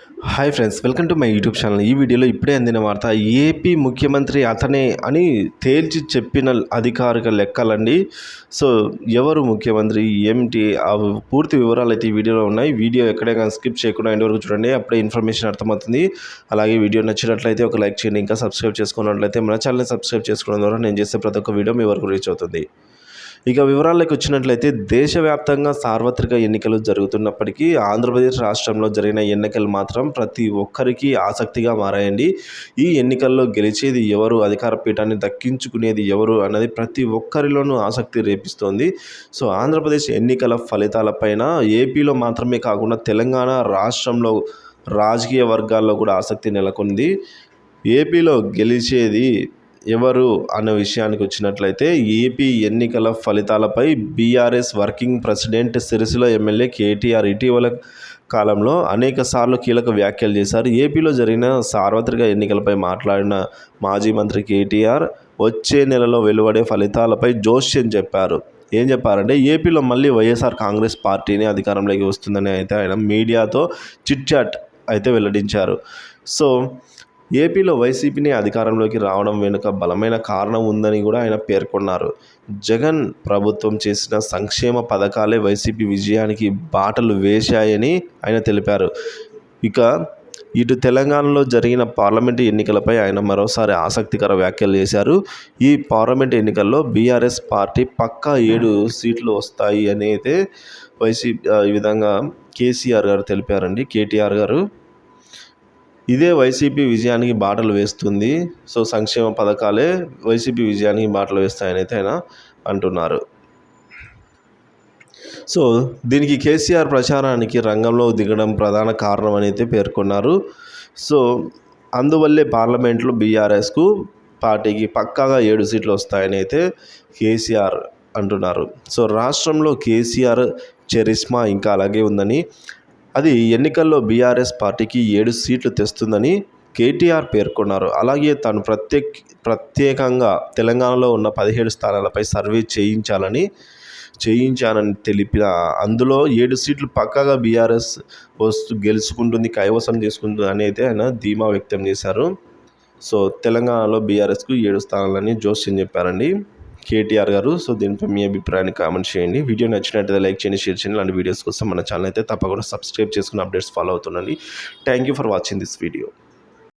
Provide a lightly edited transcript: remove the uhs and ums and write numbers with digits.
Hi friends, welcome to my YouTube channel. ఈ వీడియోలో ఇప్పుడే అందిన వార్త, ఏపీ ముఖ్యమంత్రి అతనే అని తేల్చి చెప్పిన అధికారిక లెక్కలండి. సో ఎవరు ముఖ్యమంత్రి, ఏమిటి, ఆ పూర్తి వివరాలు అయితే ఈ వీడియోలో ఉన్నాయి. వీడియో ఎక్కడే కానీ స్కిప్ చేయకుండా ఎండ్ వరకు చూడండి, అప్పుడే ఇన్ఫర్మేషన్ అర్థమవుతుంది. అలాగే వీడియో నచ్చినట్లయితే ఒక లైక్ చేయండి. ఇంకా సబ్స్క్రైబ్ చేసుకున్నట్లయితే మన ఛానల్ని సబ్స్క్రైబ్ చేసుకోవడం ద్వారా నేను చేసే ప్రతి ఒక్క వీడియో మీ వరకు రీచ్ అవుతుంది. ఇక వివరాల్లోకి వచ్చినట్లయితే, దేశవ్యాప్తంగా సార్వత్రిక ఎన్నికలు జరుగుతున్నప్పటికీ ఆంధ్రప్రదేశ్ రాష్ట్రంలో జరిగిన ఎన్నికలు మాత్రం ప్రతి ఒక్కరికి ఆసక్తిగా మారాయండి. ఈ ఎన్నికల్లో గెలిచేది ఎవరు, అధికార పీఠాన్ని దక్కించుకునేది ఎవరు అన్నది ప్రతి ఒక్కరిలోనూ ఆసక్తి రేపిస్తోంది. సో ఆంధ్రప్రదేశ్ ఎన్నికల ఫలితాలపైన ఏపీలో మాత్రమే కాకుండా తెలంగాణ రాష్ట్రంలో రాజకీయ వర్గాల్లో కూడా ఆసక్తి నెలకొంది. ఏపీలో గెలిచేది ఎవరు అన్న విషయానికి వచ్చినట్లయితే, ఏపీ ఎన్నికల ఫలితాలపై BRS working president Sircilla MLA KTR ఇటీవల కాలంలో అనేక సార్లు కీలక వ్యాఖ్యలు చేశారు. ఏపీలో జరిగిన సార్వత్రిక ఎన్నికలపై మాట్లాడిన మాజీ మంత్రి కేటీఆర్ వచ్చే నెలలో వెలువడే ఫలితాలపై జోస్యం చెప్పారు. ఏం చెప్పారంటే, ఏపీలో మళ్ళీ వైఎస్ఆర్ కాంగ్రెస్ పార్టీని అధికారంలోకి వస్తుందని అయితే ఆయన మీడియాతో చిట్ చాట్ అయితే వెల్లడించారు. సో ఏపీలో వైసీపీని అధికారంలోకి రావడం వెనుక బలమైన కారణం ఉందని కూడా ఆయన పేర్కొన్నారు. జగన్ ప్రభుత్వం చేసిన సంక్షేమ పథకాలే వైసీపీ విజయానికి బాటలు వేశాయని ఆయన తెలిపారు. ఇక ఇటు తెలంగాణలో జరిగిన పార్లమెంటు ఎన్నికలపై ఆయన మరోసారి ఆసక్తికర వ్యాఖ్యలు చేశారు. ఈ పార్లమెంటు ఎన్నికల్లో బీఆర్ఎస్ పార్టీ పక్కా 7 సీట్లు వస్తాయి అని అయితే ఈ విధంగా కేసీఆర్ గారు తెలిపారండి, కేటీఆర్ గారు. ఇదే వైసీపీ విజయానికి బాటలు వేస్తుంది. సో సంక్షేమ పథకాలే వైసీపీ విజయానికి బాటలు వేస్తాయని అయితే ఆయన అంటున్నారు. సో దీనికి కేసీఆర్ ప్రచారానికి రంగంలో దిగడం ప్రధాన కారణం అని అయితే పేర్కొన్నారు. సో అందువల్లే పార్లమెంట్లో బీఆర్ఎస్కు పార్టీకి పక్కాగా 7 సీట్లు వస్తాయని అయితే కేసీఆర్ అంటున్నారు. సో రాష్ట్రంలో కేసీఆర్ చరిస్మా ఇంకా అలాగే ఉందని, అది ఎన్నికల్లో బీఆర్ఎస్ పార్టీకి 7 సీట్లు తెస్తుందని కేటీఆర్ పేర్కొన్నారు. అలాగే తాను ప్రత్యేకంగా తెలంగాణలో ఉన్న 17 స్థానాలపై సర్వే చేయించానని తెలిపిన అందులో 7 సీట్లు పక్కాగా బీఆర్ఎస్ గెలుచుకుంటుంది, కైవసం చేసుకుంటుంది అని అయితే ఆయన ధీమా వ్యక్తం చేశారు. సో తెలంగాణలో బీఆర్ఎస్కు 7 స్థానాలని జోస్యం చెప్పారండి కేటీఆర్ గారు. సో దీనిపై మీ అభిప్రాయాన్ని కామెంట్ చేయండి. వీడియో నచ్చినట్లయితే లైక్ చేయండి, షేర్ చేయండి. అలాంటి వీడియోస్ కోసం మన ఛానల్ అయితే తప్పకుండా సబ్స్క్రైబ్ చేసుకుని అప్డేట్స్ ఫాలో అవుతుండండి. Thank you for watching this video.